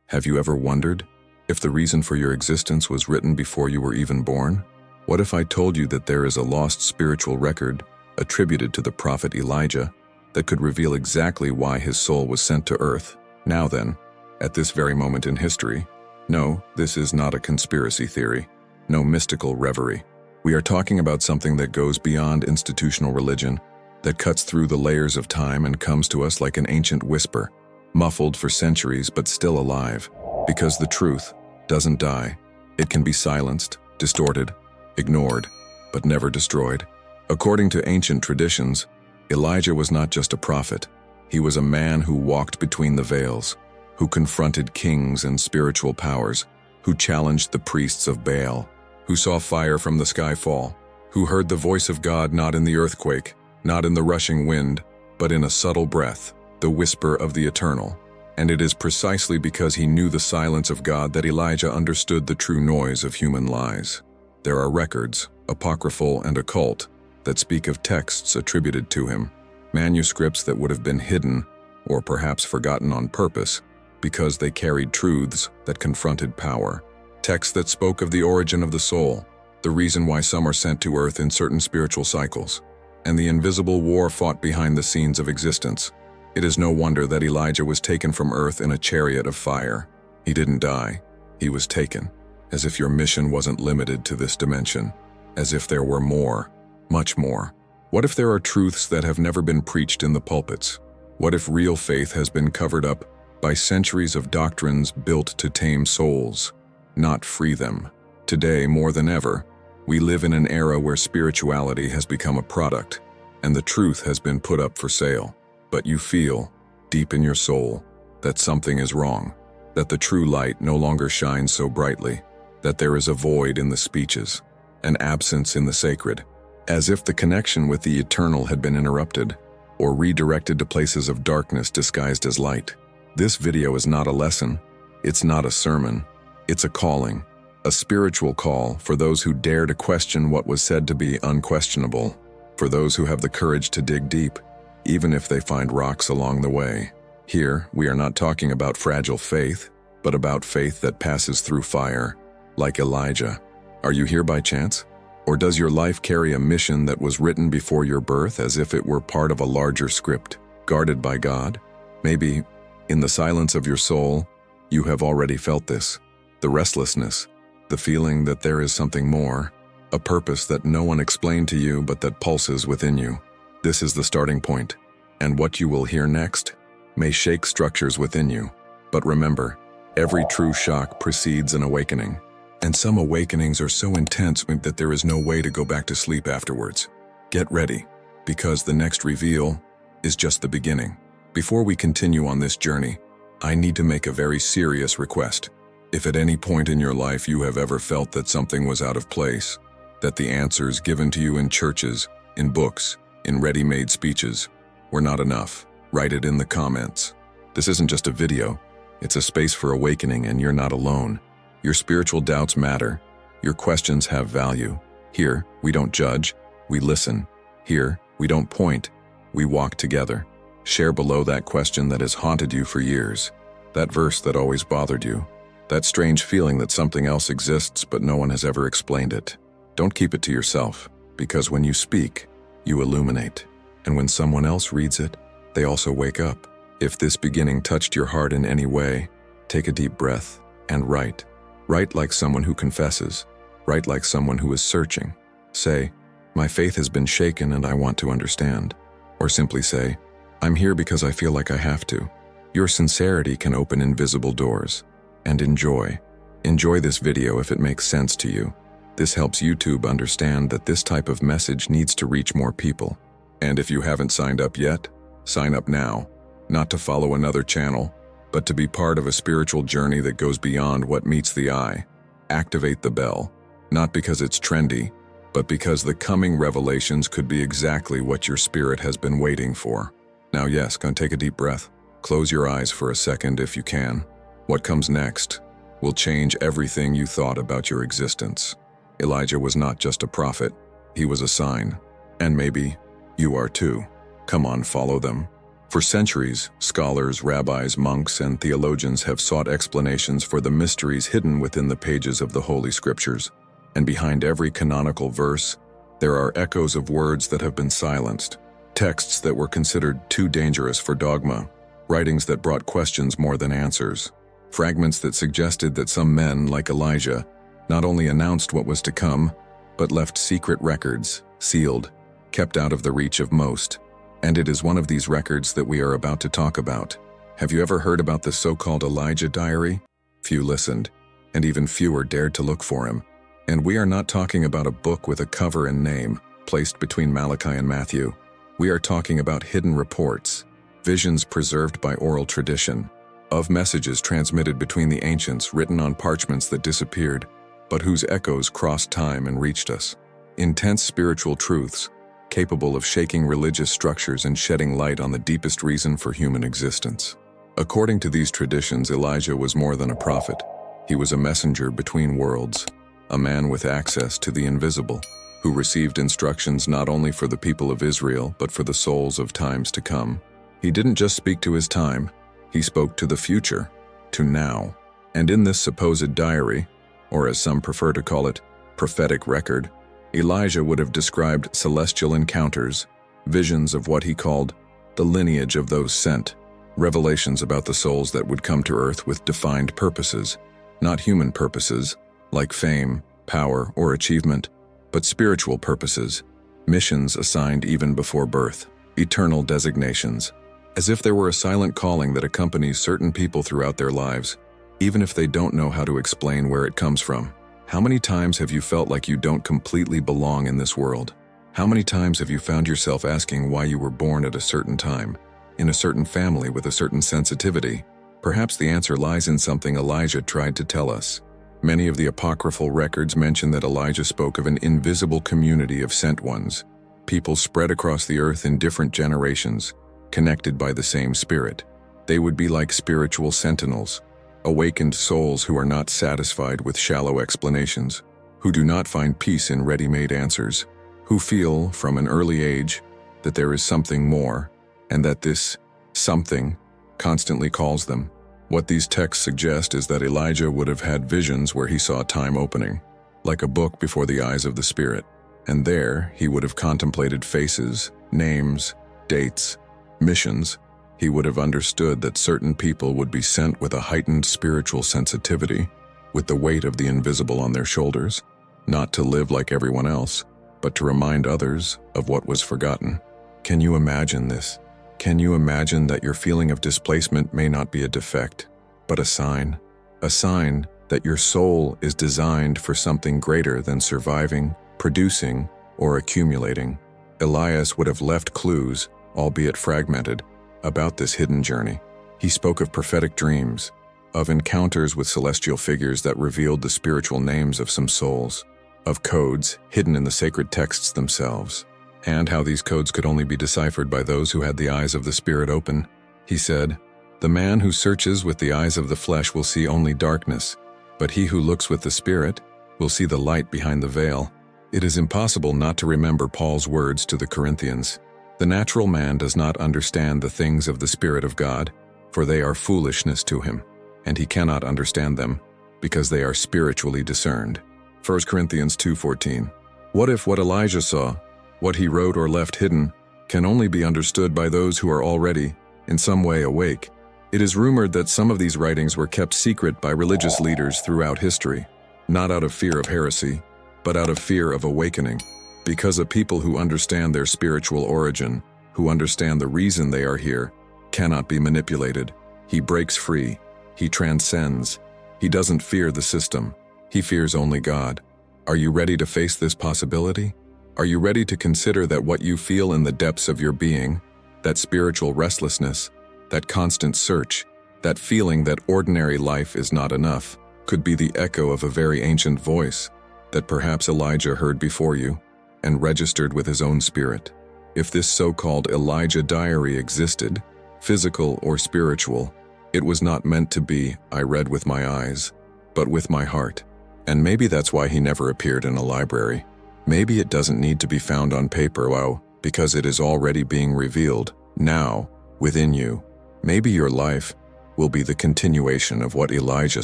Have you ever wondered if the reason for your existence was written before you were even born? What if I told you that there is a lost spiritual record attributed to the prophet Elijah that could reveal exactly why his soul was sent to earth? Now then, at this very moment in history, no, this is not a conspiracy theory, no mystical reverie. We are talking about something that goes beyond institutional religion, that cuts through the layers of time and comes to us like an ancient whisper, muffled for centuries but still alive. Because the truth doesn't die. It can be silenced, distorted, ignored, but never destroyed. According to ancient traditions, Elijah was not just a prophet. He was a man who walked between the veils, who confronted kings and spiritual powers, who challenged the priests of Baal, who saw fire from the sky fall, who heard the voice of God not in the earthquake, not in the rushing wind, but in a subtle breath, the whisper of the eternal. And it is precisely because he knew the silence of God that Elijah understood the true noise of human lies. There are records, apocryphal and occult, that speak of texts attributed to him, manuscripts that would have been hidden or perhaps forgotten on purpose because they carried truths that confronted power. Texts that spoke of the origin of the soul, the reason why some are sent to earth in certain spiritual cycles, and the invisible war fought behind the scenes of existence. It is no wonder that Elijah was taken from earth in a chariot of fire. He didn't die. He was taken. As if your mission wasn't limited to this dimension. As if there were more, much more. What if there are truths that have never been preached in the pulpits? What if real faith has been covered up by centuries of doctrines built to tame souls, not free them? Today, more than ever, we live in an era where spirituality has become a product, and the truth has been put up for sale. But you feel, deep in your soul, that something is wrong, that the true light no longer shines so brightly, that there is a void in the speeches, an absence in the sacred, as if the connection with the eternal had been interrupted, or redirected to places of darkness disguised as light. This video is not a lesson, it's not a sermon, it's a calling, a spiritual call for those who dare to question what was said to be unquestionable, for those who have the courage to dig deep, even if they find rocks along the way. Here, we are not talking about fragile faith, but about faith that passes through fire, like Elijah. Are you here by chance? Or does your life carry a mission that was written before your birth as if it were part of a larger script, guarded by God? Maybe, in the silence of your soul, you have already felt this. The restlessness, the feeling that there is something more, a purpose that no one explained to you but that pulses within you. This is the starting point, and what you will hear next may shake structures within you. But remember, every true shock precedes an awakening. And some awakenings are so intense that there is no way to go back to sleep afterwards. Get ready, because the next reveal is just the beginning. Before we continue on this journey, I need to make a very serious request. If at any point in your life you have ever felt that something was out of place, that the answers given to you in churches, in books, in ready-made speeches were not enough, write it in the comments. This isn't just a video, it's a space for awakening, and you're not alone. Your spiritual doubts matter. Your questions have value. Here, we don't judge, we listen. Here, we don't point, we walk together. Share below that question that has haunted you for years, that verse that always bothered you, that strange feeling that something else exists but no one has ever explained it. Don't keep it to yourself, because when you speak, you illuminate. And when someone else reads it, they also wake up. If this beginning touched your heart in any way, take a deep breath and write. Write like someone who confesses. Write like someone who is searching. Say, my faith has been shaken and I want to understand. Or simply say, I'm here because I feel like I have to. Your sincerity can open invisible doors. And enjoy. Enjoy this video if it makes sense to you. This helps YouTube understand that this type of message needs to reach more people. And if you haven't signed up yet, sign up now. Not to follow another channel, but to be part of a spiritual journey that goes beyond what meets the eye. Activate the bell, not because it's trendy, but because the coming revelations could be exactly what your spirit has been waiting for. Now yes, go and take a deep breath. Close your eyes for a second if you can. What comes next will change everything you thought about your existence. Elijah was not just a prophet, he was a sign. And maybe you are too. Come on, follow them. For centuries, scholars, rabbis, monks, and theologians have sought explanations for the mysteries hidden within the pages of the Holy Scriptures. And behind every canonical verse, there are echoes of words that have been silenced, texts that were considered too dangerous for dogma, writings that brought questions more than answers, fragments that suggested that some men, like Elijah, not only announced what was to come, but left secret records, sealed, kept out of the reach of most. And it is one of these records that we are about to talk about. Have you ever heard about the so-called Elijah diary? Few listened, and even fewer dared to look for him. And we are not talking about a book with a cover and name, placed between Malachi and Matthew. We are talking about hidden reports, visions preserved by oral tradition, of messages transmitted between the ancients written on parchments that disappeared, but whose echoes crossed time and reached us. Intense spiritual truths, capable of shaking religious structures and shedding light on the deepest reason for human existence. According to these traditions, Elijah was more than a prophet. He was a messenger between worlds, a man with access to the invisible, who received instructions not only for the people of Israel, but for the souls of times to come. He didn't just speak to his time, he spoke to the future, to now. And in this supposed diary, or as some prefer to call it, prophetic record, Elijah would have described celestial encounters, visions of what he called the lineage of those sent, revelations about the souls that would come to earth with defined purposes, not human purposes, like fame, power, or achievement, but spiritual purposes, missions assigned even before birth, eternal designations, as if there were a silent calling that accompanies certain people throughout their lives, even if they don't know how to explain where it comes from. How many times have you felt like you don't completely belong in this world? How many times have you found yourself asking why you were born at a certain time, in a certain family with a certain sensitivity? Perhaps the answer lies in something Elijah tried to tell us. Many of the apocryphal records mention that Elijah spoke of an invisible community of sent ones, people spread across the earth in different generations, connected by the same spirit. They would be like spiritual sentinels, awakened souls who are not satisfied with shallow explanations, who do not find peace in ready-made answers, who feel, from an early age, that there is something more, and that this something constantly calls them. What these texts suggest is that Elijah would have had visions where he saw time opening, like a book before the eyes of the Spirit, and there he would have contemplated faces, names, dates, missions. He would have understood that certain people would be sent with a heightened spiritual sensitivity, with the weight of the invisible on their shoulders, not to live like everyone else, but to remind others of what was forgotten. Can you imagine this? Can you imagine that your feeling of displacement may not be a defect, but a sign that your soul is designed for something greater than surviving, producing, or accumulating? Elias would have left clues, albeit fragmented, about this hidden journey. He spoke of prophetic dreams, of encounters with celestial figures that revealed the spiritual names of some souls, of codes hidden in the sacred texts themselves, and how these codes could only be deciphered by those who had the eyes of the Spirit open. He said, "The man who searches with the eyes of the flesh will see only darkness, but he who looks with the Spirit will see the light behind the veil." It is impossible not to remember Paul's words to the Corinthians. The natural man does not understand the things of the Spirit of God, for they are foolishness to him, and he cannot understand them, because they are spiritually discerned. 1 Corinthians 2:14. What if what Elijah saw, what he wrote or left hidden, can only be understood by those who are already, in some way, awake? It is rumored that some of these writings were kept secret by religious leaders throughout history, not out of fear of heresy, but out of fear of awakening. Because a people who understand their spiritual origin, who understand the reason they are here, cannot be manipulated. He breaks free. He transcends. He doesn't fear the system. He fears only God. Are you ready to face this possibility? Are you ready to consider that what you feel in the depths of your being, that spiritual restlessness, that constant search, that feeling that ordinary life is not enough, could be the echo of a very ancient voice that perhaps Elijah heard before you and registered with his own spirit? If this so-called Elijah diary existed, physical or spiritual, it was not meant to be, "I read with my eyes," but with my heart. And maybe that's why he never appeared in a library. Maybe it doesn't need to be found on paper, because it is already being revealed, now, within you. Maybe your life will be the continuation of what Elijah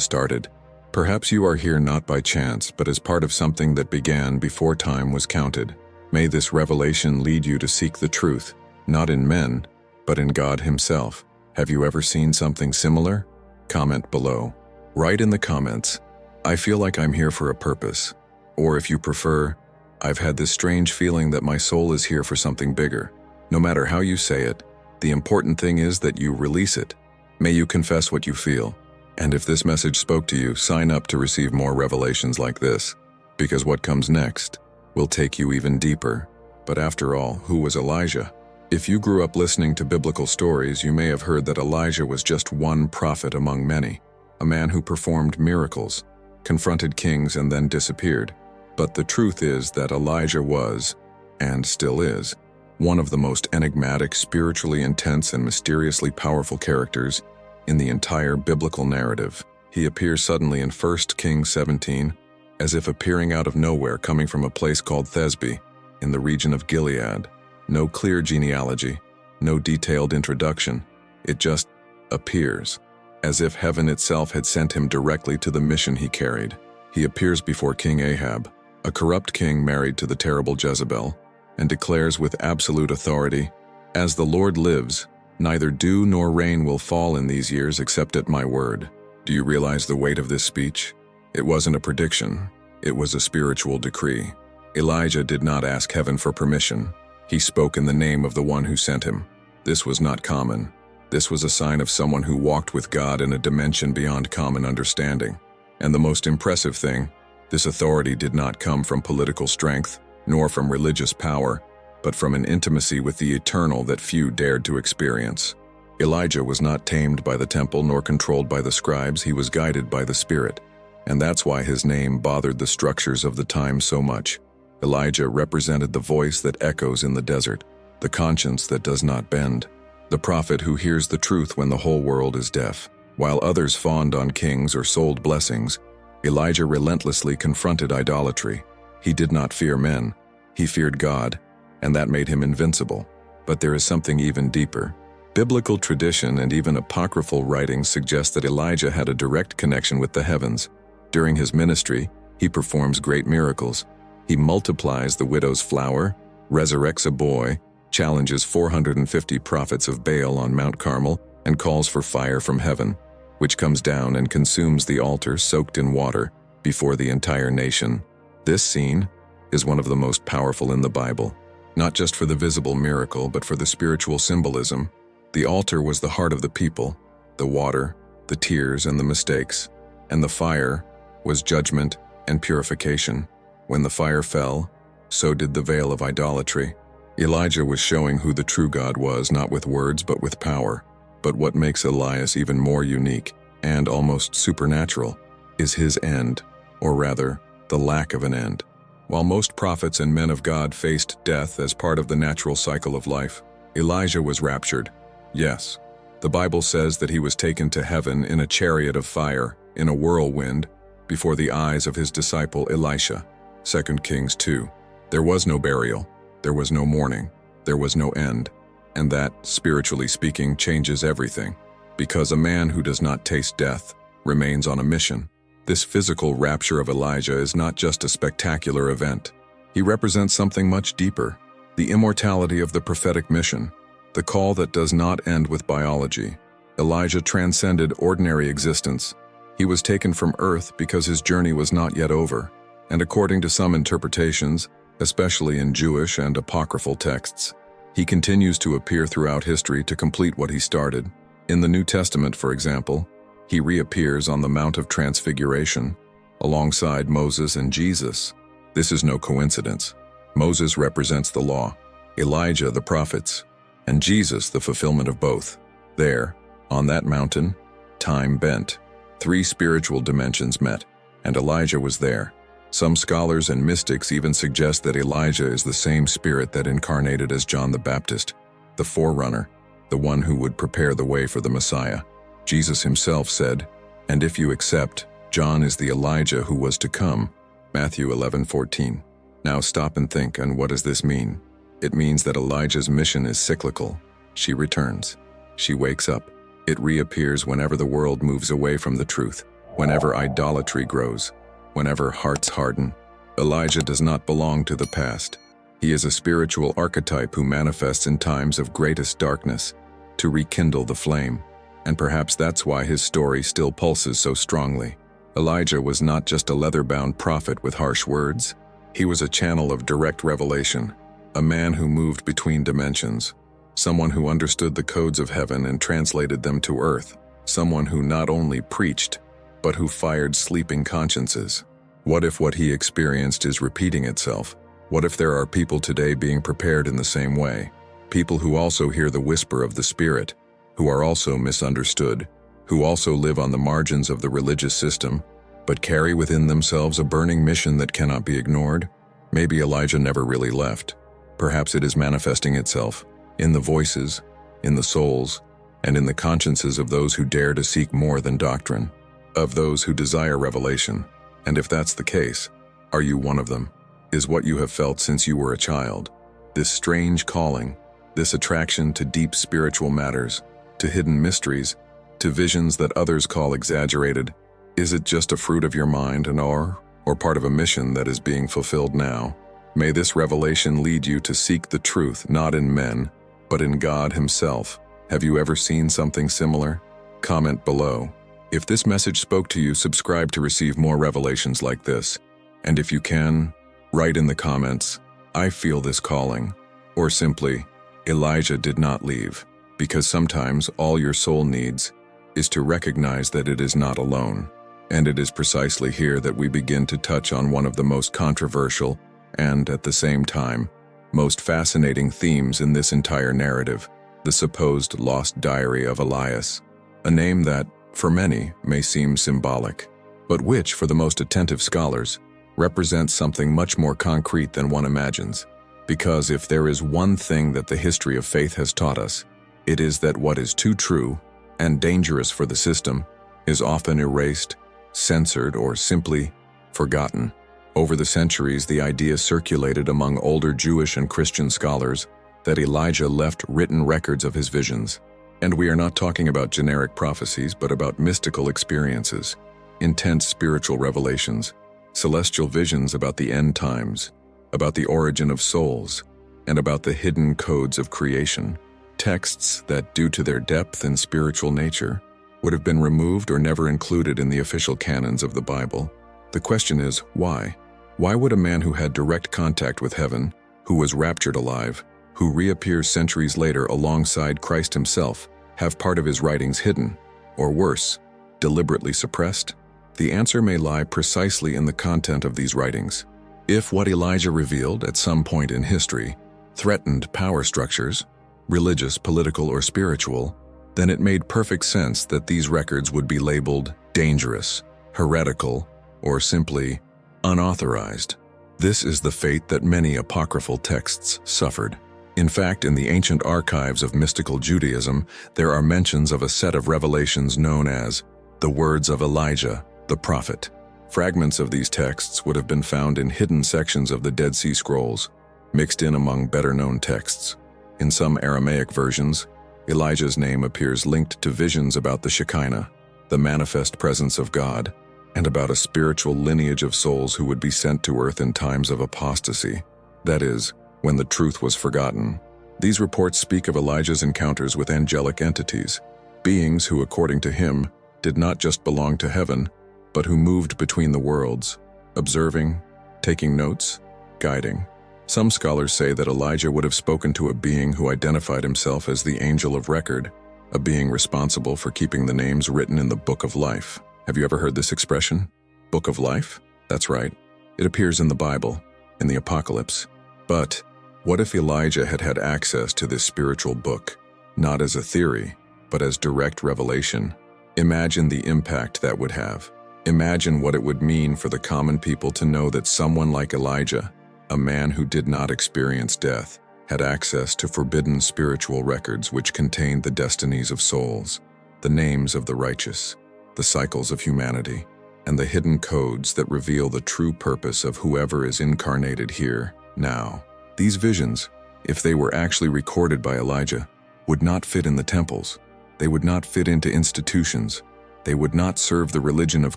started. Perhaps you are here not by chance, but as part of something that began before time was counted. May this revelation lead you to seek the truth, not in men, but in God Himself. Have you ever seen something similar? Comment below. Write in the comments, "I feel like I'm here for a purpose." Or if you prefer, "I've had this strange feeling that my soul is here for something bigger." No matter how you say it, the important thing is that you release it. May you confess what you feel. And if this message spoke to you, sign up to receive more revelations like this, because what comes next will take you even deeper. But after all, who was Elijah? If you grew up listening to biblical stories, you may have heard that Elijah was just one prophet among many, a man who performed miracles, confronted kings, and then disappeared. But the truth is that Elijah was, and still is, one of the most enigmatic, spiritually intense, and mysteriously powerful characters in the entire biblical narrative. He appears suddenly in 1 Kings 17, as if appearing out of nowhere, coming from a place called Thesbe, in the region of Gilead. No clear genealogy, no detailed introduction. It just appears, as if heaven itself had sent him directly to the mission he carried. He appears before King Ahab, a corrupt king married to the terrible Jezebel, and declares with absolute authority, "As the Lord lives, neither dew nor rain will fall in these years except at my word." Do you realize the weight of this speech? It wasn't a prediction, it was a spiritual decree. Elijah did not ask heaven for permission. He spoke in the name of the one who sent him. This was not common. This was a sign of someone who walked with God in a dimension beyond common understanding. And the most impressive thing, this authority did not come from political strength, nor from religious power, but from an intimacy with the eternal that few dared to experience. Elijah was not tamed by the temple nor controlled by the scribes. He was guided by the Spirit, and that's why his name bothered the structures of the time so much. Elijah represented the voice that echoes in the desert, the conscience that does not bend, the prophet who hears the truth when the whole world is deaf. While others fawned on kings or sold blessings, Elijah relentlessly confronted idolatry. He did not fear men, he feared God, and that made him invincible. But there is something even deeper. Biblical tradition and even apocryphal writings suggest that Elijah had a direct connection with the heavens. During his ministry, he performs great miracles. He multiplies the widow's flour, resurrects a boy, challenges 450 prophets of Baal on Mount Carmel, and calls for fire from heaven, which comes down and consumes the altar soaked in water before the entire nation. This scene is one of the most powerful in the Bible, not just for the visible miracle, but for the spiritual symbolism. The altar was the heart of the people, the water, the tears, and the mistakes, and the fire was judgment and purification. When the fire fell, so did the veil of idolatry. Elijah was showing who the true God was, not with words, but with power. But what makes Elias even more unique and almost supernatural is his end, or rather, the lack of an end. While most prophets and men of God faced death as part of the natural cycle of life, Elijah was raptured. Yes, the Bible says that he was taken to heaven in a chariot of fire, in a whirlwind, before the eyes of his disciple Elisha. 2 Kings 2. There was no burial, there was no mourning, there was no end. And that, spiritually speaking, changes everything. Because a man who does not taste death remains on a mission. This physical rapture of Elijah is not just a spectacular event. He represents something much deeper, the immortality of the prophetic mission, the call that does not end with biology. Elijah transcended ordinary existence. He was taken from earth because his journey was not yet over. And according to some interpretations, especially in Jewish and apocryphal texts, he continues to appear throughout history to complete what he started. In the New Testament, for example, he reappears on the Mount of Transfiguration, alongside Moses and Jesus. This is no coincidence. Moses represents the law, Elijah the prophets, and Jesus the fulfillment of both. There, on that mountain, time bent. 3 spiritual dimensions met, and Elijah was there. Some scholars and mystics even suggest that Elijah is the same spirit that incarnated as John the Baptist, the forerunner, the one who would prepare the way for the Messiah. Jesus himself said, "And if you accept, John is the Elijah who was to come." Matthew 11:14. Now stop and think, and what does this mean? It means that Elijah's mission is cyclical. She returns. She wakes up. It reappears whenever the world moves away from the truth, whenever idolatry grows, whenever hearts harden. Elijah does not belong to the past. He is a spiritual archetype who manifests in times of greatest darkness to rekindle the flame. And perhaps that's why his story still pulses so strongly. Elijah was not just a leather-bound prophet with harsh words. He was a channel of direct revelation, a man who moved between dimensions, someone who understood the codes of heaven and translated them to earth, someone who not only preached, but who fired sleeping consciences. What if what he experienced is repeating itself? What if there are people today being prepared in the same way? People who also hear the whisper of the Spirit, who are also misunderstood, who also live on the margins of the religious system, but carry within themselves a burning mission that cannot be ignored? Maybe Elijah never really left. Perhaps it is manifesting itself in the voices, in the souls, and in the consciences of those who dare to seek more than doctrine, of those who desire revelation. And if that's the case, are you one of them? Is what you have felt since you were a child, this strange calling, this attraction to deep spiritual matters, to hidden mysteries, to visions that others call exaggerated, is it just a fruit of your mind or part of a mission that is being fulfilled now? May this revelation lead you to seek the truth not in men, but in God Himself. Have you ever seen something similar? Comment below. If this message spoke to you, subscribe to receive more revelations like this. And if you can, write in the comments, "I feel this calling," or simply, "Elijah did not leave," because sometimes all your soul needs is to recognize that it is not alone. And it is precisely here that we begin to touch on one of the most controversial and, at the same time, most fascinating themes in this entire narrative, the supposed lost diary of Elias, a name that, for many, may seem symbolic, but which, for the most attentive scholars, represents something much more concrete than one imagines. Because if there is one thing that the history of faith has taught us, it is that what is too true and dangerous for the system is often erased, censored, or simply forgotten. Over the centuries, the idea circulated among older Jewish and Christian scholars that Elijah left written records of his visions. And we are not talking about generic prophecies, but about mystical experiences, intense spiritual revelations, celestial visions about the end times, about the origin of souls, and about the hidden codes of creation. Texts that, due to their depth and spiritual nature, would have been removed or never included in the official canons of the Bible. The question is, why? Why would a man who had direct contact with heaven, who was raptured alive, who reappears centuries later alongside Christ himself, have part of his writings hidden, or worse, deliberately suppressed? The answer may lie precisely in the content of these writings. If what Elijah revealed at some point in history threatened power structures, religious, political, or spiritual, then it made perfect sense that these records would be labeled dangerous, heretical, or simply unauthorized. This is the fate that many apocryphal texts suffered. In fact, in the ancient archives of mystical Judaism, there are mentions of a set of revelations known as the words of Elijah, the prophet. Fragments of these texts would have been found in hidden sections of the Dead Sea Scrolls, mixed in among better-known texts. In some Aramaic versions, Elijah's name appears linked to visions about the Shekinah, the manifest presence of God, and about a spiritual lineage of souls who would be sent to earth in times of apostasy, that is, when the truth was forgotten. These reports speak of Elijah's encounters with angelic entities, beings who, according to him, did not just belong to heaven, but who moved between the worlds, observing, taking notes, guiding. Some scholars say that Elijah would have spoken to a being who identified himself as the angel of record, a being responsible for keeping the names written in the Book of Life. Have you ever heard this expression? Book of Life? That's right. It appears in the Bible, in the Apocalypse. But what if Elijah had had access to this spiritual book, not as a theory, but as direct revelation? Imagine the impact that would have. Imagine what it would mean for the common people to know that someone like Elijah, a man who did not experience death, had access to forbidden spiritual records which contained the destinies of souls, the names of the righteous, the cycles of humanity, and the hidden codes that reveal the true purpose of whoever is incarnated here, now. These visions, if they were actually recorded by Elijah, would not fit in the temples. They would not fit into institutions. They would not serve the religion of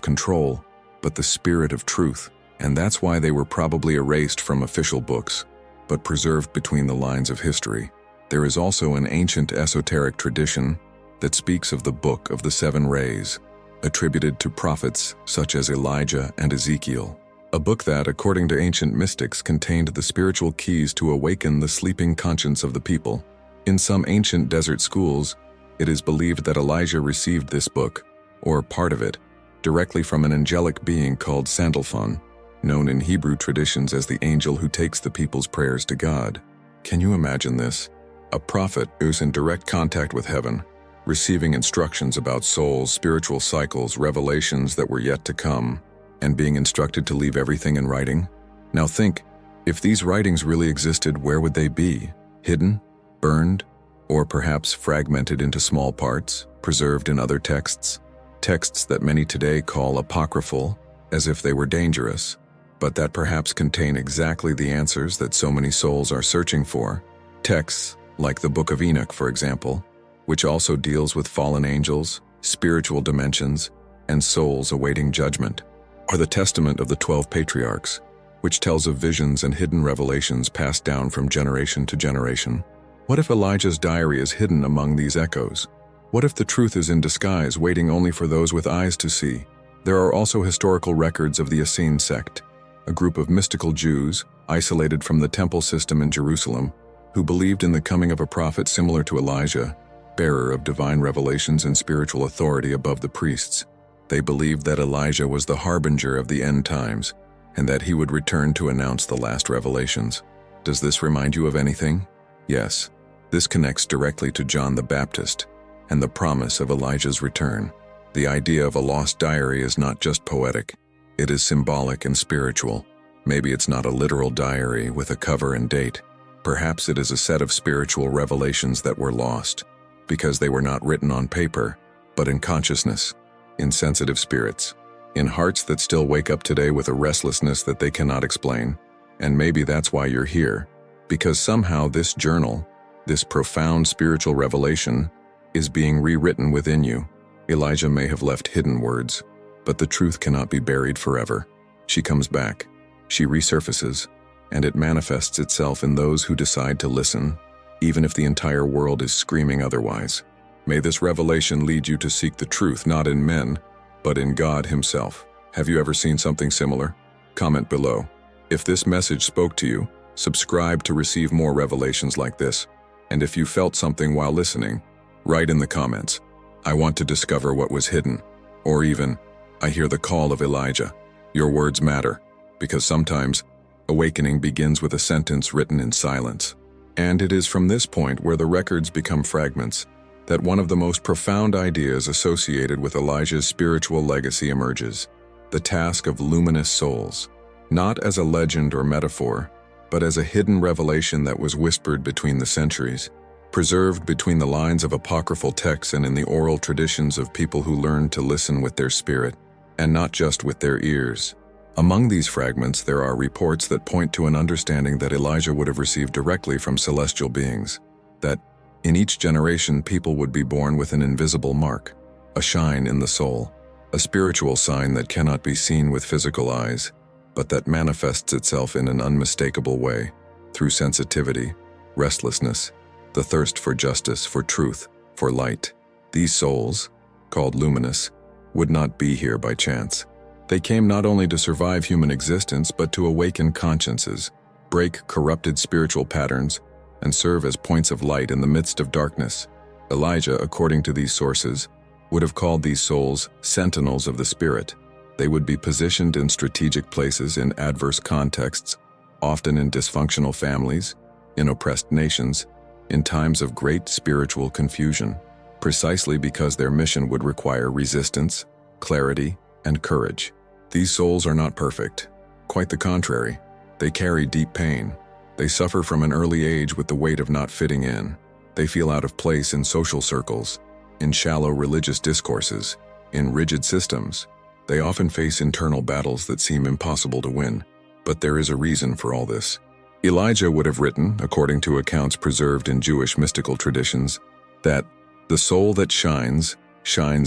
control, but the spirit of truth. And that's why they were probably erased from official books, but preserved between the lines of history. There is also an ancient esoteric tradition that speaks of the Book of the Seven Rays, attributed to prophets such as Elijah and Ezekiel. A book that, according to ancient mystics, contained the spiritual keys to awaken the sleeping conscience of the people. In some ancient desert schools, it is believed that Elijah received this book, or part of it, directly from an angelic being called Sandalphon, known in Hebrew traditions as the angel who takes the people's prayers to God. Can you imagine this? A prophet who's in direct contact with heaven, receiving instructions about souls, spiritual cycles, revelations that were yet to come, and being instructed to leave everything in writing? Now think, if these writings really existed, where would they be? Hidden? Burned? Or perhaps fragmented into small parts, preserved in other texts? Texts that many today call apocryphal, as if they were dangerous, but that perhaps contain exactly the answers that so many souls are searching for. Texts like the Book of Enoch, for example, which also deals with fallen angels, spiritual dimensions, and souls awaiting judgment, or the Testament of the 12 Patriarchs, which tells of visions and hidden revelations passed down from generation to generation. What if Elijah's diary is hidden among these echoes? What if the truth is in disguise, waiting only for those with eyes to see? There are also historical records of the Essene sect, a group of mystical Jews, isolated from the temple system in Jerusalem, who believed in the coming of a prophet similar to Elijah, bearer of divine revelations and spiritual authority above the priests. They believed that Elijah was the harbinger of the end times, and that he would return to announce the last revelations. Does this remind you of anything? Yes, this connects directly to John the Baptist and the promise of Elijah's return. The idea of a lost diary is not just poetic, it is symbolic and spiritual. Maybe it's not a literal diary with a cover and date. Perhaps it is a set of spiritual revelations that were lost, because they were not written on paper, but in consciousness, in sensitive spirits, in hearts that still wake up today with a restlessness that they cannot explain. And maybe that's why you're here, because somehow this journal, this profound spiritual revelation, is being rewritten within you. Elijah may have left hidden words, but the truth cannot be buried forever. She comes back, she resurfaces, and it manifests itself in those who decide to listen, even if the entire world is screaming otherwise. May this revelation lead you to seek the truth not in men, but in God Himself. Have you ever seen something similar? Comment below. If this message spoke to you, subscribe to receive more revelations like this. And if you felt something while listening, write in the comments, "I want to discover what was hidden," or even, "I hear the call of Elijah." Your words matter, because sometimes awakening begins with a sentence written in silence. And it is from this point where the records become fragments that one of the most profound ideas associated with Elijah's spiritual legacy emerges: the task of luminous souls, not as a legend or metaphor, but as a hidden revelation that was whispered between the centuries, preserved between the lines of apocryphal texts and in the oral traditions of people who learned to listen with their spirit, and not just with their ears. Among these fragments, there are reports that point to an understanding that Elijah would have received directly from celestial beings, that in each generation people would be born with an invisible mark, a shine in the soul, a spiritual sign that cannot be seen with physical eyes, but that manifests itself in an unmistakable way, through sensitivity, restlessness, the thirst for justice, for truth, for light. These souls, called luminous, would not be here by chance. They came not only to survive human existence, but to awaken consciences, break corrupted spiritual patterns, and serve as points of light in the midst of darkness. Elijah, according to these sources, would have called these souls sentinels of the Spirit. They would be positioned in strategic places in adverse contexts, often in dysfunctional families, in oppressed nations, in times of great spiritual confusion, precisely because their mission would require resistance, clarity, and courage. These souls are not perfect. Quite the contrary. They carry deep pain. They suffer from an early age with the weight of not fitting in. They feel out of place in social circles, in shallow religious discourses, in rigid systems. They often face internal battles that seem impossible to win. But there is a reason for all this. Elijah would have written, according to accounts preserved in Jewish mystical traditions, That the soul that shines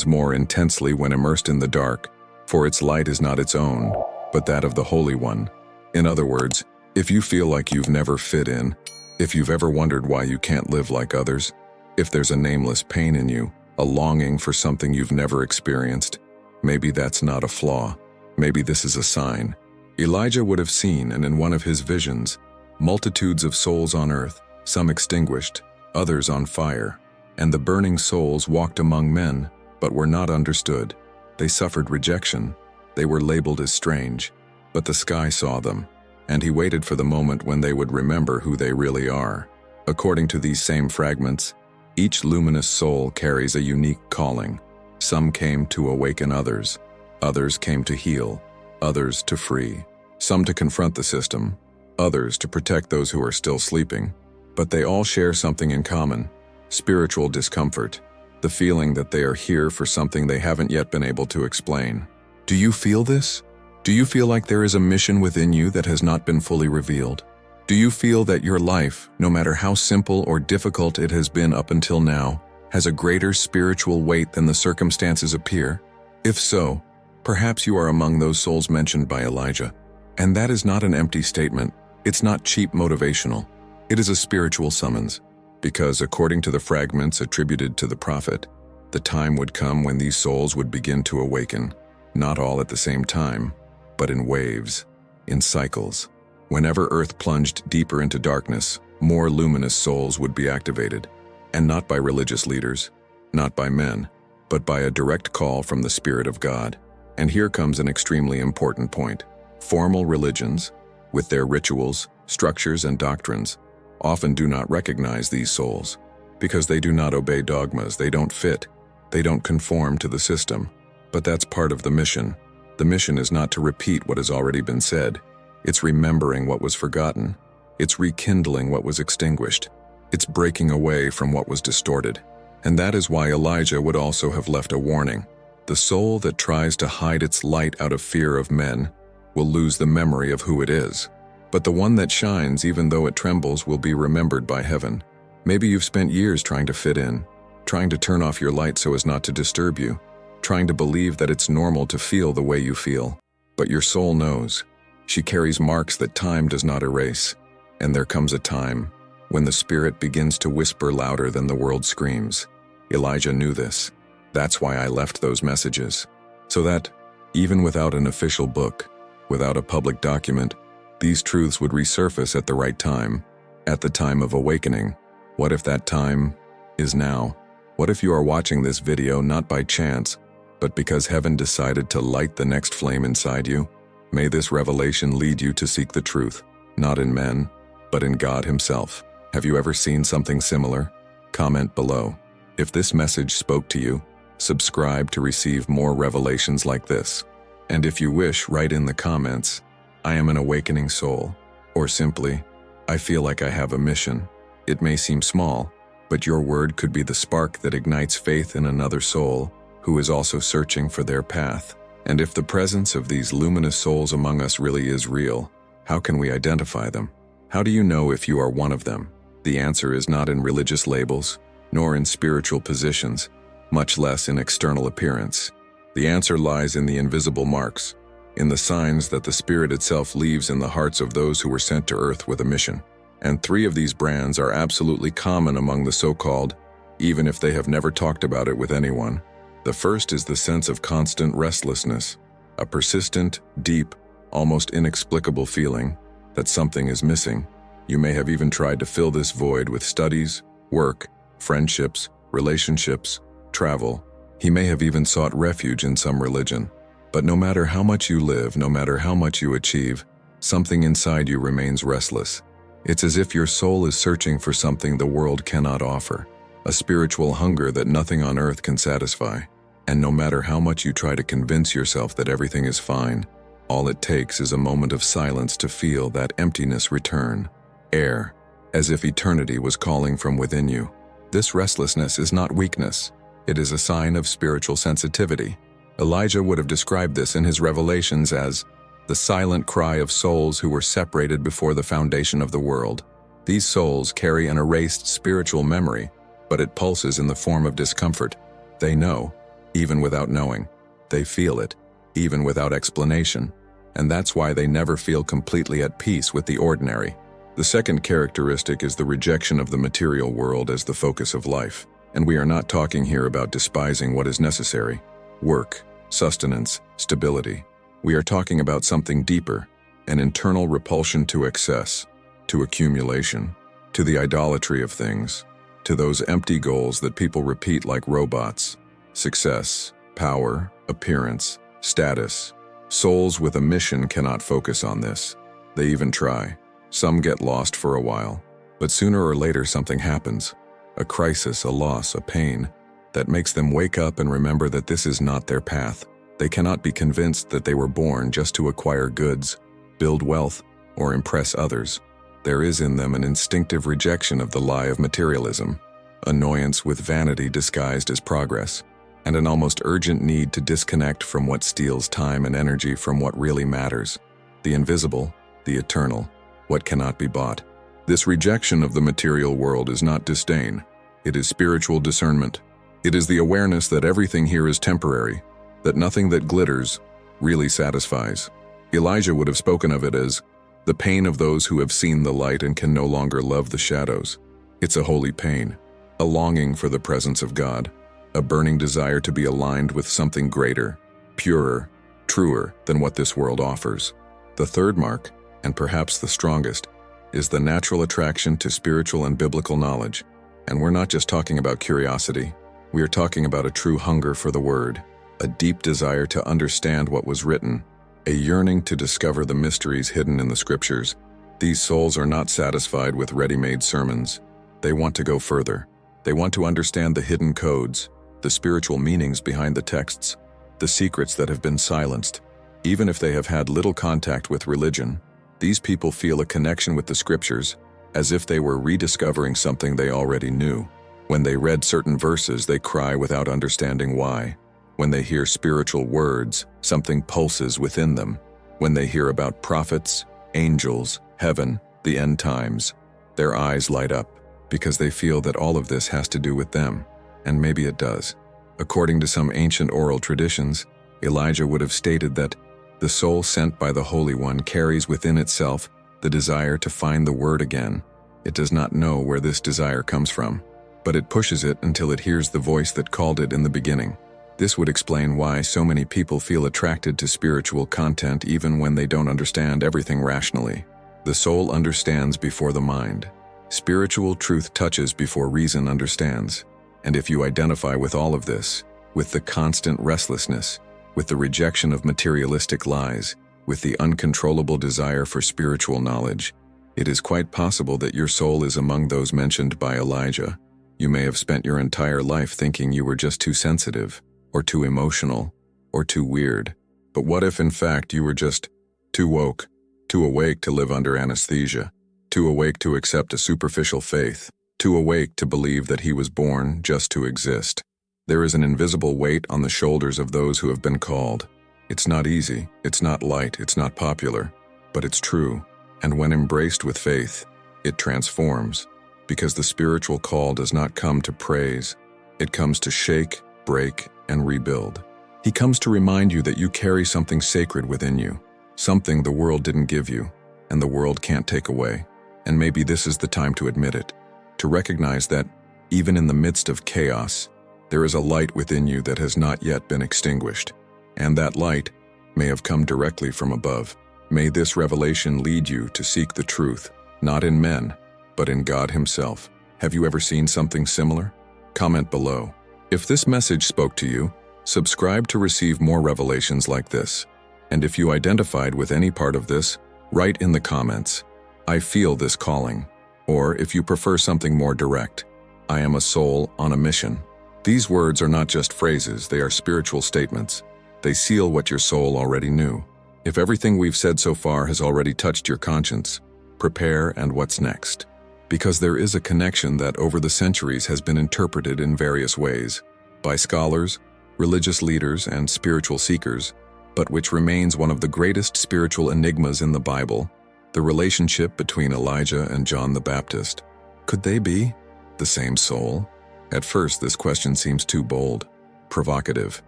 more intensely when immersed in the dark, for its light is not its own, but that of the Holy One. In other words, if you feel like you've never fit in, if you've ever wondered why you can't live like others, if there's a nameless pain in you, a longing for something you've never experienced, maybe that's not a flaw. Maybe this is a sign. Elijah would have seen, and in one of his visions, multitudes of souls on earth, some extinguished, others on fire. And the burning souls walked among men, but were not understood. They suffered rejection. They were labeled as strange. But the sky saw them, and he waited for the moment when they would remember who they really are. According to these same fragments, each luminous soul carries a unique calling. Some came to awaken others. Others came to heal. Others to free. Some to confront the system. Others to protect those who are still sleeping. But they all share something in common. Spiritual discomfort, the feeling that they are here for something they haven't yet been able to explain. Do you feel this? Do you feel like there is a mission within you that has not been fully revealed? Do you feel that your life, no matter how simple or difficult it has been up until now, has a greater spiritual weight than the circumstances appear? If so, perhaps you are among those souls mentioned by Elijah. And that is not an empty statement. It's not cheap motivational. It is a spiritual summons. Because according to the fragments attributed to the prophet, the time would come when these souls would begin to awaken, not all at the same time, but in waves, in cycles. Whenever Earth plunged deeper into darkness, more luminous souls would be activated, and not by religious leaders, not by men, but by a direct call from the Spirit of God. And here comes an extremely important point. Formal religions, with their rituals, structures, and doctrines, often do not recognize these souls, because they do not obey dogmas, they don't fit, they don't conform to the system. But that's part of the mission. The mission is not to repeat what has already been said. It's remembering what was forgotten. It's rekindling what was extinguished. It's breaking away from what was distorted. And that is why Elijah would also have left a warning. The soul that tries to hide its light out of fear of men will lose the memory of who it is. But the one that shines, even though it trembles, will be remembered by heaven. Maybe you've spent years trying to fit in, trying to turn off your light so as not to disturb you, trying to believe that it's normal to feel the way you feel. But your soul knows. She carries marks that time does not erase. And there comes a time when the Spirit begins to whisper louder than the world screams. Elijah knew this. That's why I left those messages. So that, even without an official book, without a public document, these truths would resurface at the right time, at the time of awakening. What if that time is now? What if you are watching this video not by chance, but because heaven decided to light the next flame inside you? May this revelation lead you to seek the truth, not in men, but in God Himself. Have you ever seen something similar? Comment below. If this message spoke to you, subscribe to receive more revelations like this. And if you wish, write in the comments, I am an awakening soul, or simply, I feel like I have a mission. It may seem small, but your word could be the spark that ignites faith in another soul who is also searching for their path. And if the presence of these luminous souls among us really is real, how can we identify them? How do you know if you are one of them? The answer is not in religious labels, nor in spiritual positions, much less in external appearance. The answer lies in the invisible marks, in the signs that the Spirit itself leaves in the hearts of those who were sent to earth with a mission. And 3 of these brands are absolutely common among the so-called, even if they have never talked about it with anyone. The first is the sense of constant restlessness, a persistent, deep, almost inexplicable feeling that something is missing. You may have even tried to fill this void with studies, work, friendships, relationships, travel. He may have even sought refuge in some religion. But no matter how much you live, no matter how much you achieve, something inside you remains restless. It's as if your soul is searching for something the world cannot offer, a spiritual hunger that nothing on earth can satisfy. And no matter how much you try to convince yourself that everything is fine, all it takes is a moment of silence to feel that emptiness return. Air, as if eternity was calling from within you. This restlessness is not weakness. It is a sign of spiritual sensitivity. Elijah would have described this in his revelations as the silent cry of souls who were separated before the foundation of the world. These souls carry an erased spiritual memory, but it pulses in the form of discomfort. They know, even without knowing. They feel it, even without explanation. And that's why they never feel completely at peace with the ordinary. The second characteristic is the rejection of the material world as the focus of life. And we are not talking here about despising what is necessary: work, sustenance, stability. We are talking about something deeper, an internal repulsion to excess, to accumulation, to the idolatry of things, to those empty goals that people repeat like robots: success, power, appearance, status. Souls with a mission cannot focus on this. They even try. Some get lost for a while, but sooner or later something happens. A crisis, a loss, a pain, that makes them wake up and remember that this is not their path. They cannot be convinced that they were born just to acquire goods, build wealth, or impress others. There is in them an instinctive rejection of the lie of materialism, annoyance with vanity disguised as progress, and an almost urgent need to disconnect from what steals time and energy from what really matters: the invisible, the eternal, what cannot be bought. This rejection of the material world is not disdain. It is spiritual discernment. It is the awareness that everything here is temporary, that nothing that glitters really satisfies. Elijah would have spoken of it as the pain of those who have seen the light and can no longer love the shadows. It's a holy pain, a longing for the presence of God, a burning desire to be aligned with something greater, purer, truer than what this world offers. The third mark, and perhaps the strongest, is the natural attraction to spiritual and biblical knowledge. And we're not just talking about curiosity. We are talking about a true hunger for the Word, a deep desire to understand what was written, a yearning to discover the mysteries hidden in the Scriptures. These souls are not satisfied with ready-made sermons. They want to go further. They want to understand the hidden codes, the spiritual meanings behind the texts, the secrets that have been silenced. Even if they have had little contact with religion, these people feel a connection with the Scriptures, as if they were rediscovering something they already knew. When they read certain verses, they cry without understanding why. When they hear spiritual words, something pulses within them. When they hear about prophets, angels, heaven, the end times, their eyes light up, because they feel that all of this has to do with them. And maybe it does. According to some ancient oral traditions, Elijah would have stated that the soul sent by the Holy One carries within itself the desire to find the Word again. It does not know where this desire comes from, but it pushes it until it hears the voice that called it in the beginning. This would explain why so many people feel attracted to spiritual content even when they don't understand everything rationally. The soul understands before the mind. Spiritual truth touches before reason understands. And if you identify with all of this, with the constant restlessness, with the rejection of materialistic lies, with the uncontrollable desire for spiritual knowledge, it is quite possible that your soul is among those mentioned by Elijah. You may have spent your entire life thinking you were just too sensitive, or too emotional, or too weird. But what if in fact you were just too woke, too awake to live under anesthesia, too awake to accept a superficial faith, too awake to believe that he was born just to exist? There is an invisible weight on the shoulders of those who have been called. It's not easy, it's not light, it's not popular, but it's true. And when embraced with faith, it transforms, because the spiritual call does not come to praise. It comes to shake, break, and rebuild. He comes to remind you that you carry something sacred within you, something the world didn't give you, and the world can't take away. And maybe this is the time to admit it, to recognize that, even in the midst of chaos, there is a light within you that has not yet been extinguished, and that light may have come directly from above. May this revelation lead you to seek the truth, not in men, but in God Himself. Have you ever seen something similar? Comment below. If this message spoke to you, subscribe to receive more revelations like this. And if you identified with any part of this, write in the comments, "I feel this calling." Or if you prefer something more direct, "I am a soul on a mission." These words are not just phrases, they are spiritual statements. They seal what your soul already knew. If everything we've said so far has already touched your conscience, prepare and what's next. Because there is a connection that over the centuries has been interpreted in various ways, by scholars, religious leaders, and spiritual seekers, but which remains one of the greatest spiritual enigmas in the Bible, the relationship between Elijah and John the Baptist. Could they be the same soul? At first, this question seems too bold, provocative,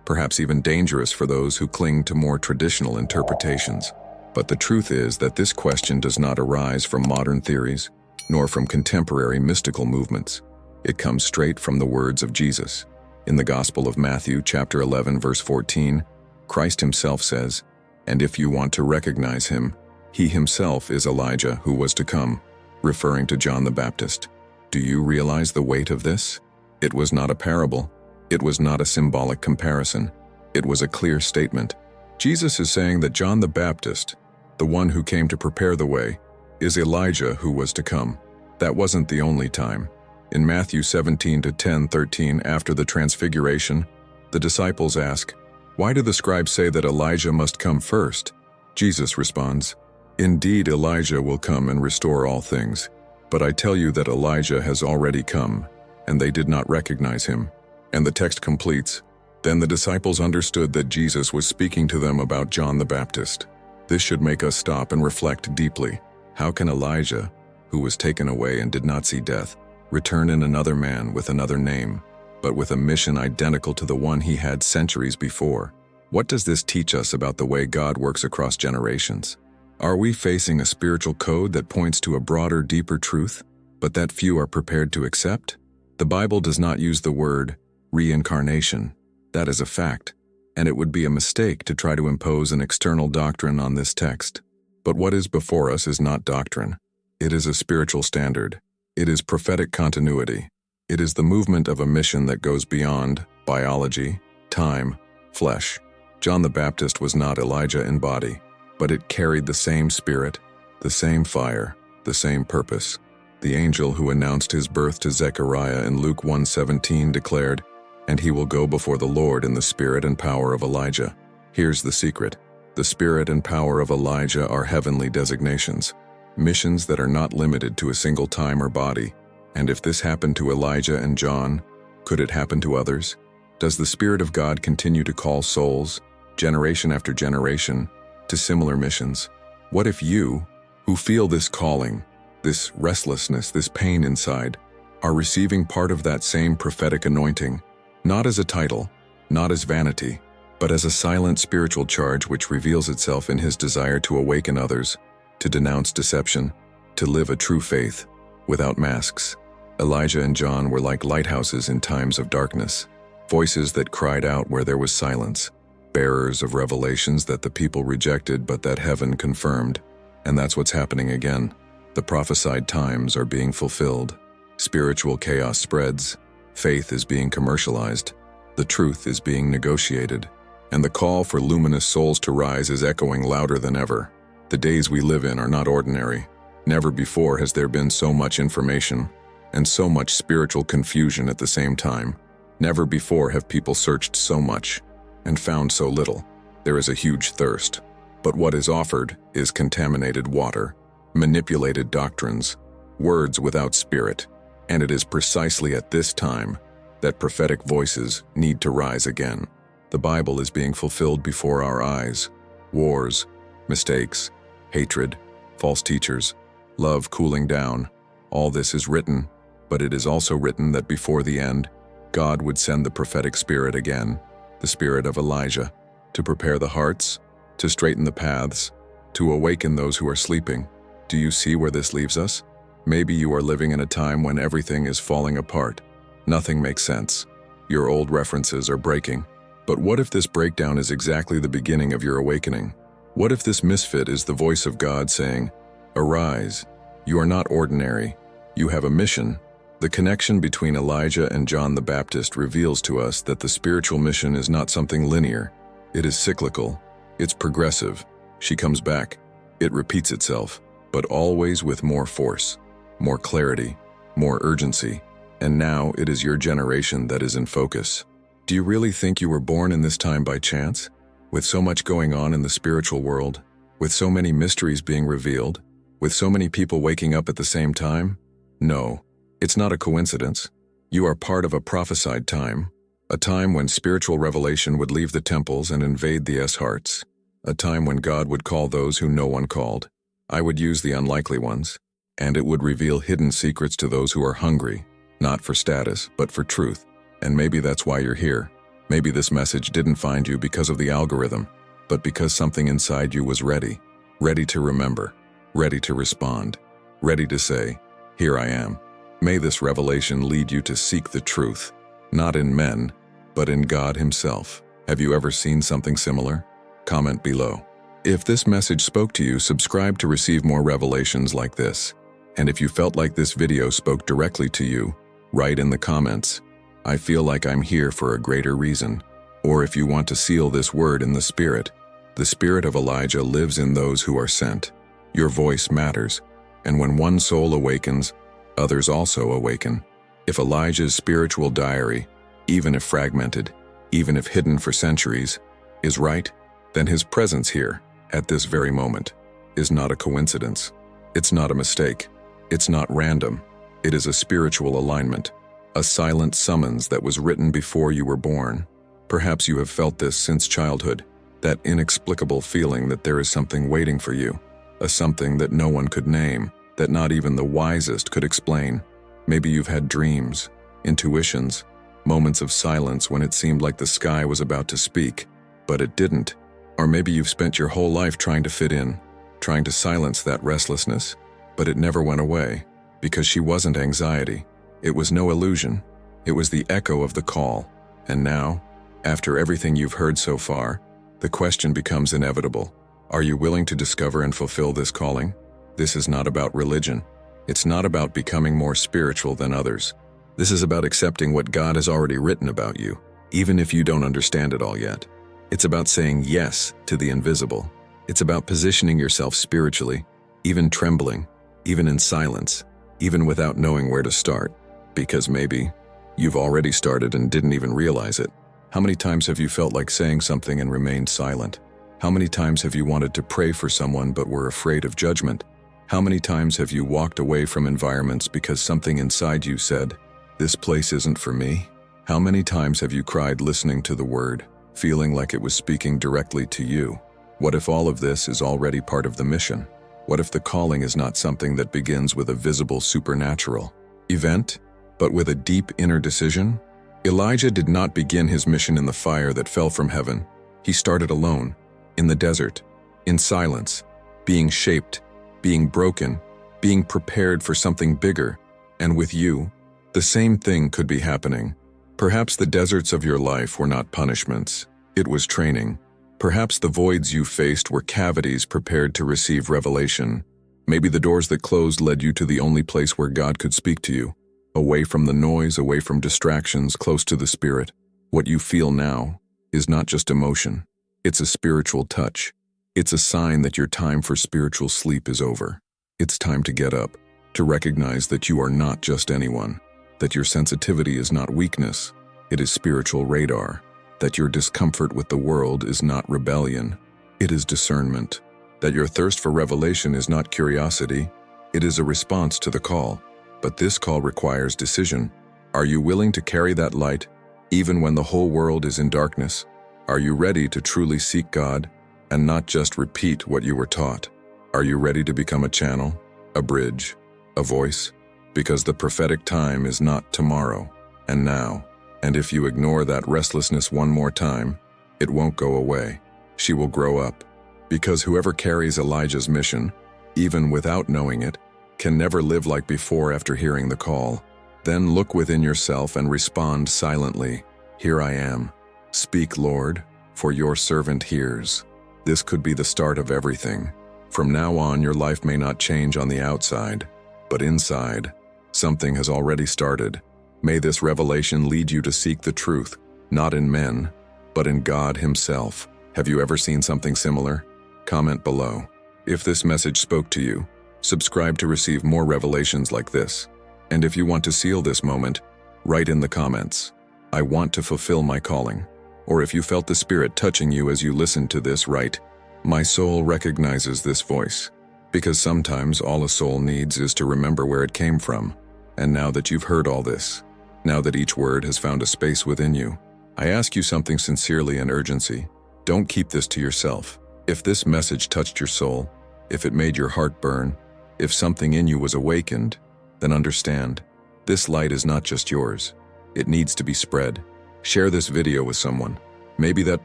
perhaps even dangerous for those who cling to more traditional interpretations. But the truth is that this question does not arise from modern theories, nor from contemporary mystical movements. It comes straight from the words of Jesus. In the Gospel of Matthew, chapter 11, verse 14, Christ himself says, "And if you want to recognize him, he himself is Elijah who was to come," referring to John the Baptist. Do you realize the weight of this? It was not a parable. It was not a symbolic comparison. It was a clear statement. Jesus is saying that John the Baptist, the one who came to prepare the way, is Elijah who was to come. That wasn't the only time. In Matthew 17 to 10:13, after the transfiguration, the disciples ask, "Why do the scribes say that Elijah must come first?" Jesus responds, "Indeed, Elijah will come and restore all things. But I tell you that Elijah has already come, and they did not recognize him." And the text completes, "Then the disciples understood that Jesus was speaking to them about John the Baptist." This should make us stop and reflect deeply. How can Elijah, who was taken away and did not see death, return in another man with another name, but with a mission identical to the one he had centuries before? What does this teach us about the way God works across generations? Are we facing a spiritual code that points to a broader, deeper truth, but that few are prepared to accept? The Bible does not use the word reincarnation. That is a fact, and it would be a mistake to try to impose an external doctrine on this text. But what is before us is not doctrine. It is a spiritual standard. It is prophetic continuity. It is the movement of a mission that goes beyond biology, time, flesh. John the Baptist was not Elijah in body, but it carried the same spirit, the same fire, the same purpose. The angel who announced his birth to Zechariah in Luke 1:17 declared, "And he will go before the Lord in the spirit and power of Elijah." Here's the secret. The spirit and power of Elijah are heavenly designations, missions that are not limited to a single time or body. And if this happened to Elijah and John, could it happen to others? Does the Spirit of God continue to call souls, generation after generation, to similar missions? What if you, who feel this calling, this restlessness, this pain inside, are receiving part of that same prophetic anointing, not as a title, not as vanity, but as a silent spiritual charge which reveals itself in his desire to awaken others, to denounce deception, to live a true faith, without masks? Elijah and John were like lighthouses in times of darkness, voices that cried out where there was silence, bearers of revelations that the people rejected but that heaven confirmed. And that's what's happening again. The prophesied times are being fulfilled. Spiritual chaos spreads. Faith is being commercialized. The truth is being negotiated. And the call for luminous souls to rise is echoing louder than ever. The days we live in are not ordinary. Never before has there been so much information and so much spiritual confusion at the same time. Never before have people searched so much and found so little. There is a huge thirst. But what is offered is contaminated water, manipulated doctrines, words without spirit. And it is precisely at this time that prophetic voices need to rise again. The Bible is being fulfilled before our eyes. Wars, mistakes, hatred, false teachers, love cooling down. All this is written, but it is also written that before the end, God would send the prophetic spirit again, the spirit of Elijah, to prepare the hearts, to straighten the paths, to awaken those who are sleeping. Do you see where this leaves us? Maybe you are living in a time when everything is falling apart. Nothing makes sense. Your old references are breaking. But what if this breakdown is exactly the beginning of your awakening? What if this misfit is the voice of God saying, "Arise, you are not ordinary, you have a mission"? The connection between Elijah and John the Baptist reveals to us that the spiritual mission is not something linear. It is cyclical. It's progressive. She comes back. It repeats itself, but always with more force, more clarity, more urgency. And now it is your generation that is in focus. Do you really think you were born in this time by chance? With so much going on in the spiritual world, with so many mysteries being revealed, with so many people waking up at the same time? No, it's not a coincidence. You are part of a prophesied time, a time when spiritual revelation would leave the temples and invade the hearts, a time when God would call those who no one called. I would use the unlikely ones, and it would reveal hidden secrets to those who are hungry, Not for status, but for truth. And maybe that's why you're here. Maybe this message didn't find you because of the algorithm, but because something inside you was ready. Ready to remember. Ready to respond. Ready to say, "Here I am." May this revelation lead you to seek the truth, not in men, but in God Himself. Have you ever seen something similar? Comment below. If this message spoke to you, subscribe to receive more revelations like this. And if you felt like this video spoke directly to you, write in the comments, "I feel like I'm here for a greater reason." Or if you want to seal this word in the Spirit of Elijah lives in those who are sent. Your voice matters, and when one soul awakens, others also awaken. If Elijah's spiritual diary, even if fragmented, even if hidden for centuries, is right, then his presence here, at this very moment, is not a coincidence. It's not a mistake. It's not random. It is a spiritual alignment, a silent summons that was written before you were born. Perhaps you have felt this since childhood, that inexplicable feeling that there is something waiting for you, a something that no one could name, that not even the wisest could explain. Maybe you've had dreams, intuitions, moments of silence when it seemed like the sky was about to speak, but it didn't. Or maybe you've spent your whole life trying to fit in, trying to silence that restlessness, but it never went away, because she wasn't anxiety. It was no illusion. It was the echo of the call. And now, after everything you've heard so far, the question becomes inevitable. Are you willing to discover and fulfill this calling? This is not about religion. It's not about becoming more spiritual than others. This is about accepting what God has already written about you, even if you don't understand it all yet. It's about saying yes to the invisible. It's about positioning yourself spiritually, even trembling, even in silence, even without knowing where to start. Because maybe you've already started and didn't even realize it. How many times have you felt like saying something and remained silent? How many times have you wanted to pray for someone but were afraid of judgment? How many times have you walked away from environments because something inside you said, "This place isn't for me"? How many times have you cried listening to the word, feeling like it was speaking directly to you? What if all of this is already part of the mission? What if the calling is not something that begins with a visible supernatural event, but with a deep inner decision? Elijah did not begin his mission in the fire that fell from heaven. He started alone, in the desert, in silence, being shaped, being broken, being prepared for something bigger. And with you, the same thing could be happening. Perhaps the deserts of your life were not punishments. It was training. Perhaps the voids you faced were cavities prepared to receive revelation. Maybe the doors that closed led you to the only place where God could speak to you. Away from the noise, away from distractions, close to the Spirit. What you feel now is not just emotion. It's a spiritual touch. It's a sign that your time for spiritual sleep is over. It's time to get up, to recognize that you are not just anyone, that your sensitivity is not weakness, it is spiritual radar, that your discomfort with the world is not rebellion, it is discernment, that your thirst for revelation is not curiosity, it is a response to the call. But this call requires decision. Are you willing to carry that light, even when the whole world is in darkness? Are you ready to truly seek God, and not just repeat what you were taught? Are you ready to become a channel, a bridge, a voice? Because the prophetic time is not tomorrow, and now. And if you ignore that restlessness one more time, it won't go away. She will grow up. Because whoever carries Elijah's mission, even without knowing it, can never live like before after hearing the call. Then look within yourself and respond silently. "Here I am. Speak, Lord, for your servant hears." This could be the start of everything. From now on, your life may not change on the outside, but inside, something has already started. May this revelation lead you to seek the truth, not in men, but in God Himself. Have you ever seen something similar? Comment below. If this message spoke to you, subscribe to receive more revelations like this. And if you want to seal this moment, write in the comments, "I want to fulfill my calling." Or if you felt the Spirit touching you as you listened to this, write, "My soul recognizes this voice." Because sometimes all a soul needs is to remember where it came from. And now that you've heard all this, now that each word has found a space within you, I ask you something sincerely and urgency. Don't keep this to yourself. If this message touched your soul, if it made your heart burn, if something in you was awakened, then understand, This light is not just yours. It needs to be spread. Share this video with someone. Maybe that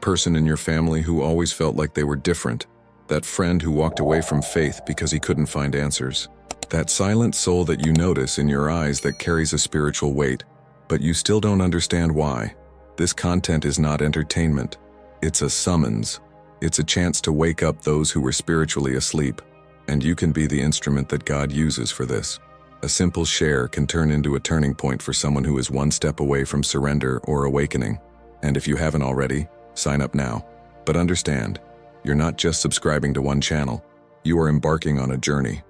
person in your family who always felt like they were different. That friend who walked away from faith because he couldn't find answers. That silent soul that you notice in your eyes that carries a spiritual weight, but you still don't understand why. This content is not entertainment. It's a summons. It's a chance to wake up those who were spiritually asleep. And you can be the instrument that God uses for this. A simple share can turn into a turning point for someone who is one step away from surrender or awakening. And if you haven't already, sign up now. But understand, you're not just subscribing to one channel. You are embarking on a journey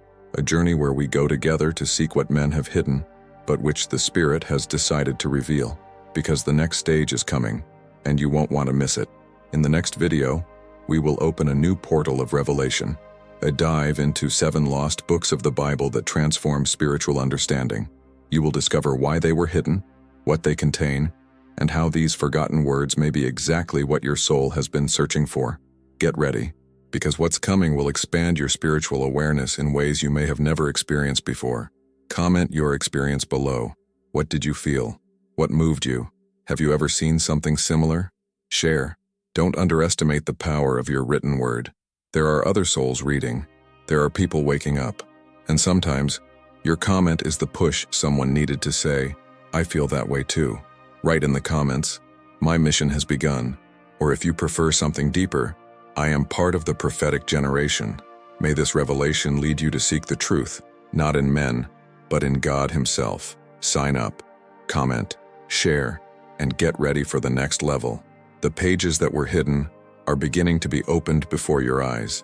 where we go together to seek what men have hidden, but which the Spirit has decided to reveal. Because the next stage is coming, and you won't want to miss it. In the next video, we will open a new portal of revelation, a dive into 7 lost books of the Bible that transform spiritual understanding. You will discover why they were hidden, what they contain, and how these forgotten words may be exactly what your soul has been searching for. Get ready, because what's coming will expand your spiritual awareness in ways you may have never experienced before. Comment your experience below. What did you feel? What moved you? Have you ever seen something similar? Share. Don't underestimate the power of your written word. There are other souls reading. There are people waking up. And sometimes, your comment is the push someone needed to say, "I feel that way too." Write in the comments, "My mission has begun." Or if you prefer something deeper, "I am part of the prophetic generation." May this revelation lead you to seek the truth, not in men, but in God Himself. Sign up, comment, share, and get ready for the next level. The pages that were hidden are beginning to be opened before your eyes.